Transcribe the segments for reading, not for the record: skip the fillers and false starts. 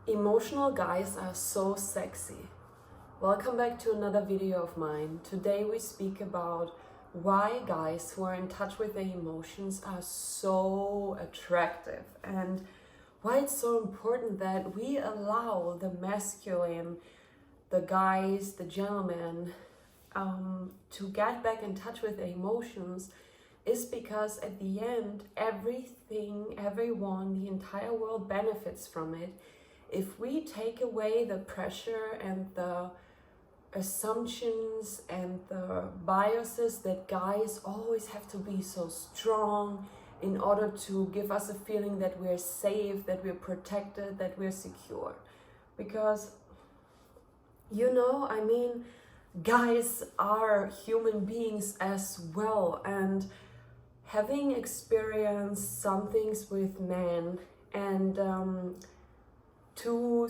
Emotional guys are so sexy. Welcome back to another video of mine. Today we speak about why guys who are in touch with their emotions are so attractive and why it's so important that we allow the masculine, the guys, the gentlemen, to get back in touch with their emotions is because at the end, everything, everyone, the entire world benefits from it if we take away the pressure and the assumptions and the biases that guys always have to be so strong in order to give us a feeling that we're safe, that we're protected, that we're secure. Because, guys are human beings as well, and having experienced some things with men and two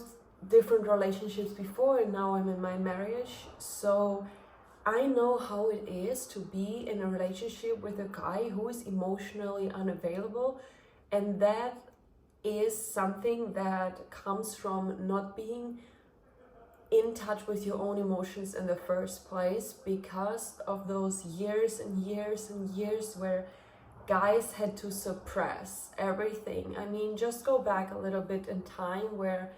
different relationships before, and now I'm in my marriage, so I know how it is to be in a relationship with a guy who is emotionally unavailable, and that is something that comes from not being in touch with your own emotions in the first place, because of those years and years and years where guys had to suppress everything. I mean, just go back a little bit in time where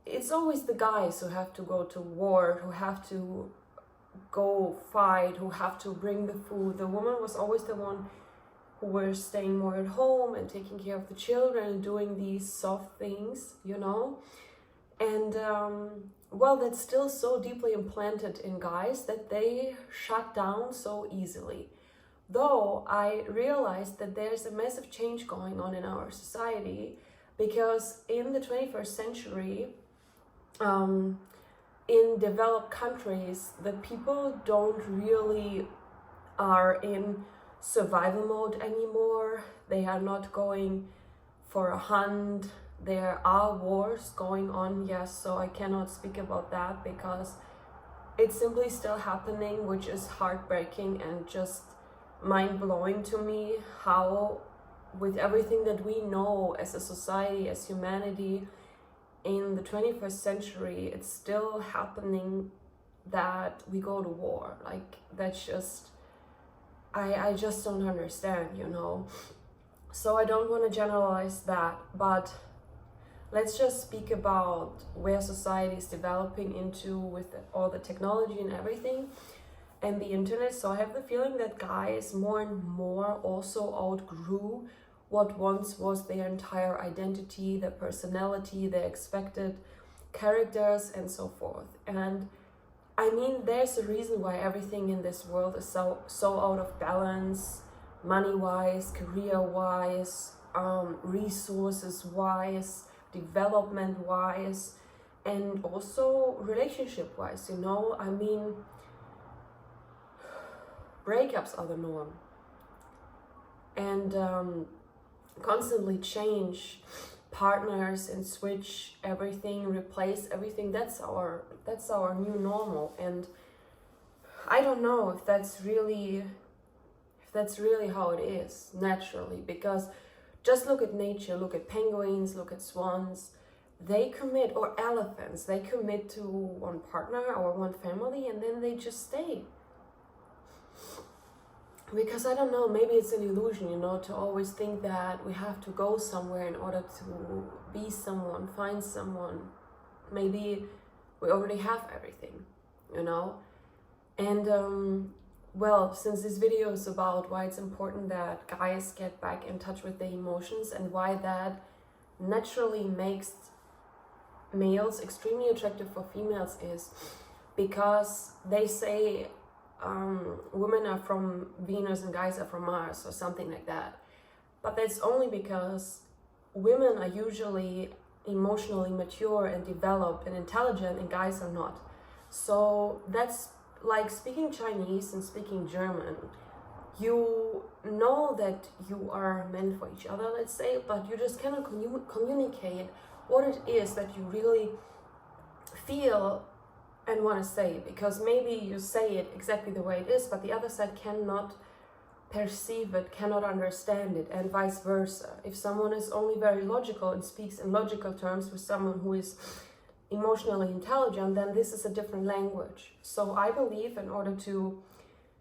it's always the guys who have to go to war, who have to go fight, who have to bring the food. The woman was always the one who was staying more at home and taking care of the children and doing these soft things, And that's still so deeply implanted in guys that they shut down so easily. Though I realized that there's a massive change going on in our society, because in the 21st century, in developed countries, the people don't really are in survival mode anymore. They are not going for a hunt. There are wars going on, yes, so I cannot speak about that because it's simply still happening, which is heartbreaking and just mind-blowing to me, how with everything that we know as a society, as humanity, in the 21st century, it's still happening that we go to war. Like, that's just, I just don't understand, So I don't want to generalize that, but let's just speak about where society is developing into with all the technology and everything and the internet. So I have the feeling that guys more and more also outgrew what once was their entire identity, their personality, their expected characters, and so forth. And I mean, there's a reason why everything in this world is so out of balance, money-wise, career-wise, resources-wise, development-wise, and also relationship-wise, I mean, breakups are the norm, and constantly change partners and switch everything, replace everything. That's our new normal, and I don't know if that's really how it is naturally, because just look at nature, look at penguins, look at swans. They commit, or elephants, they commit to one partner or one family, and then they just stay. Because I don't know, maybe it's an illusion, to always think that we have to go somewhere in order to be someone, find someone. Maybe we already have everything, And since this video is about why it's important that guys get back in touch with their emotions and why that naturally makes males extremely attractive for females, is because they say women are from Venus and guys are from Mars or something like that. But that's only because women are usually emotionally mature and developed and intelligent, and guys are not. So that's like speaking Chinese and speaking German. You know that you are meant for each other, let's say, but you just cannot communicate what it is that you really feel and want to say, because maybe you say it exactly the way it is, but the other side cannot perceive it, cannot understand it, and vice versa. If someone is only very logical and speaks in logical terms with someone who is emotionally intelligent, then this is a different language. So I believe in order to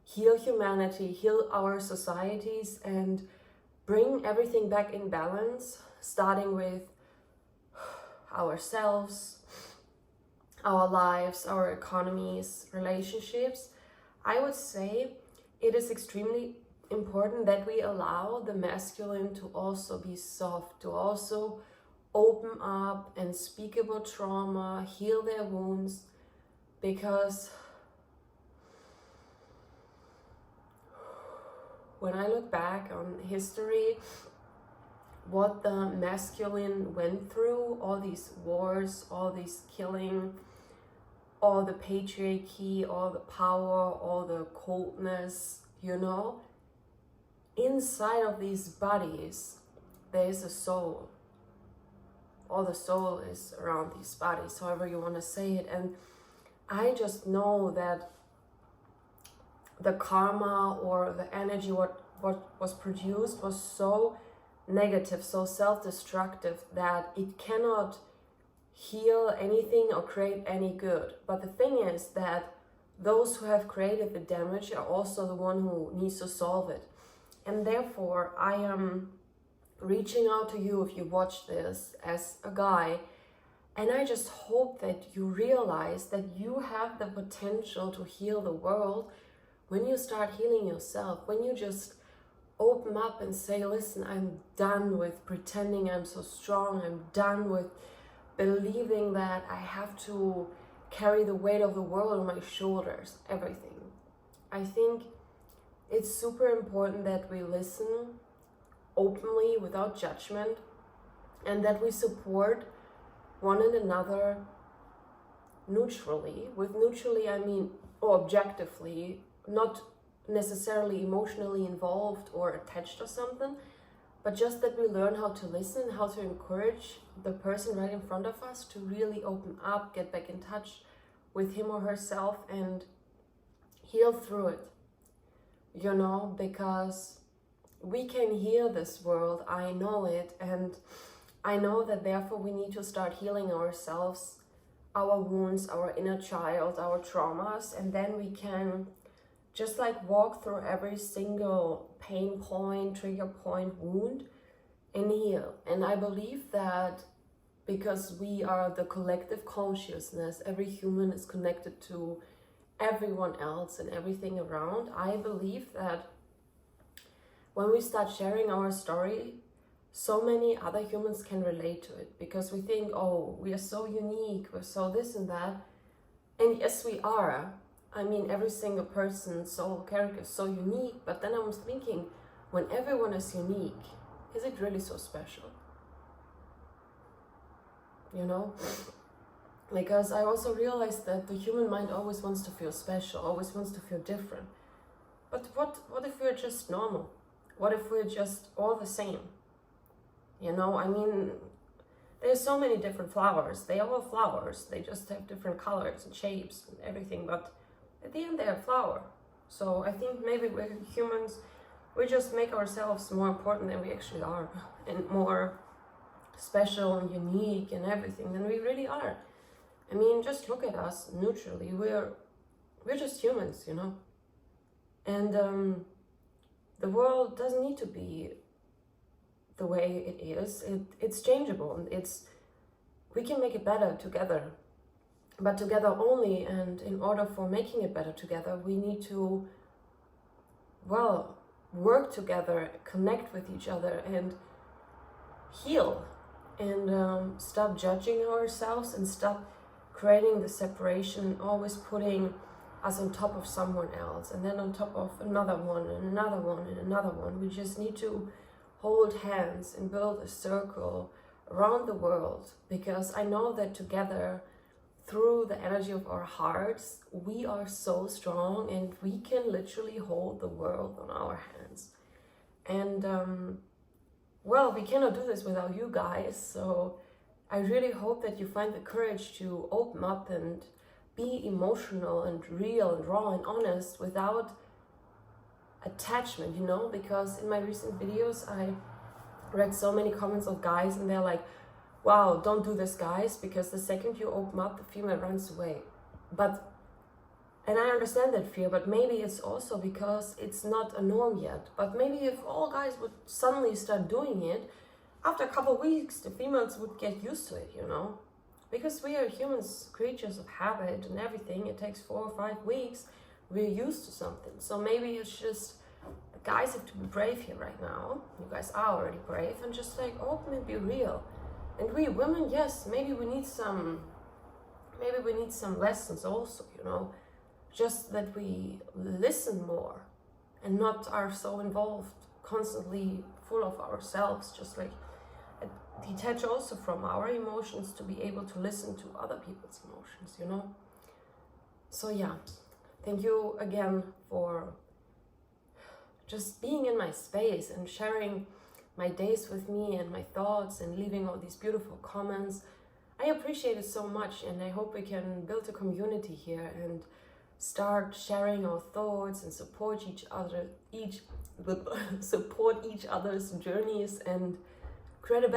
heal humanity, heal our societies, and bring everything back in balance, starting with ourselves, our lives, our economies, relationships, I would say it is extremely important that we allow the masculine to also be soft, to also open up and speak about trauma, heal their wounds, because when I look back on history, what the masculine went through, all these wars, all these killing, all the patriarchy, all the power, all the coldness, you know, inside of these bodies, there is a soul. All the soul is around these bodies, however you want to say it. And I just know that the karma or the energy, what was produced was so negative, so self-destructive, that it cannot heal anything or create any good. But the thing is that those who have created the damage are also the one who needs to solve it. And therefore, I am reaching out to you if you watch this as a guy, and I just hope that you realize that you have the potential to heal the world when you start healing yourself, when you just open up and say, listen, I'm done with pretending I'm so strong, I'm done with believing that I have to carry the weight of the world on my shoulders, everything. I think it's super important that we listen openly without judgment, and that we support one another neutrally. With neutrally, I mean, or objectively, not necessarily emotionally involved or attached or something, but just that we learn how to listen, how to encourage the person right in front of us to really open up, get back in touch with him or herself and heal through it, you know, because we can heal this world, I know it, and I know that therefore we need to start healing ourselves, our wounds, our inner child, our traumas, and then we can just like walk through every single pain point, trigger point, wound, and heal. And I believe that because we are the collective consciousness, every human is connected to everyone else and everything around. I believe that when we start sharing our story, so many other humans can relate to it, because we think, oh, we are so unique, we're so this and that. And yes, we are. I mean, every single person, soul, character is so unique. But then I was thinking, when everyone is unique, is it really so special? You know? Because I also realized that the human mind always wants to feel special, always wants to feel different. But what if we're just normal? What if we're just all the same? You know, I mean, there's so many different flowers. They are all flowers. They just have different colors and shapes and everything. But at the end, they're a flower. So I think maybe we're humans, we just make ourselves more important than we actually are, and more special and unique and everything than we really are. I mean, just look at us neutrally. We're just humans, you know. And the world doesn't need to be the way it is. It's changeable, and we can make it better together, but together only. And in order for making it better together, we need to, well, work together, connect with each other, and heal, and stop judging ourselves, and stop creating the separation, always putting us on top of someone else, and then on top of another one, and another one, and another one. We just need to hold hands and build a circle around the world, because I know that together, through the energy of our hearts, we are so strong, and we can literally hold the world on our hands. And well, we cannot do this without you guys, so I really hope that you find the courage to open up and be emotional and real and raw and honest without attachment, you know, because in my recent videos I read so many comments of guys and they're like, wow, don't do this, guys, because the second you open up, the female runs away. And I understand that fear, but maybe it's also because it's not a norm yet. But maybe if all guys would suddenly start doing it, after a couple of weeks, the females would get used to it, you know? Because we are humans, creatures of habit and everything. It takes 4 or 5 weeks. We're used to something. So maybe it's just, the guys have to be brave here right now. You guys are already brave, and just like open and be real. And we women, yes, maybe we need some lessons also, you know? Just that we listen more and not are so involved, constantly full of ourselves, just like detach also from our emotions to be able to listen to other people's emotions, you know? So yeah, thank you again for just being in my space and sharing my days with me and my thoughts and leaving all these beautiful comments. I appreciate it so much, and I hope we can build a community here and start sharing our thoughts and support each other's journeys and create a better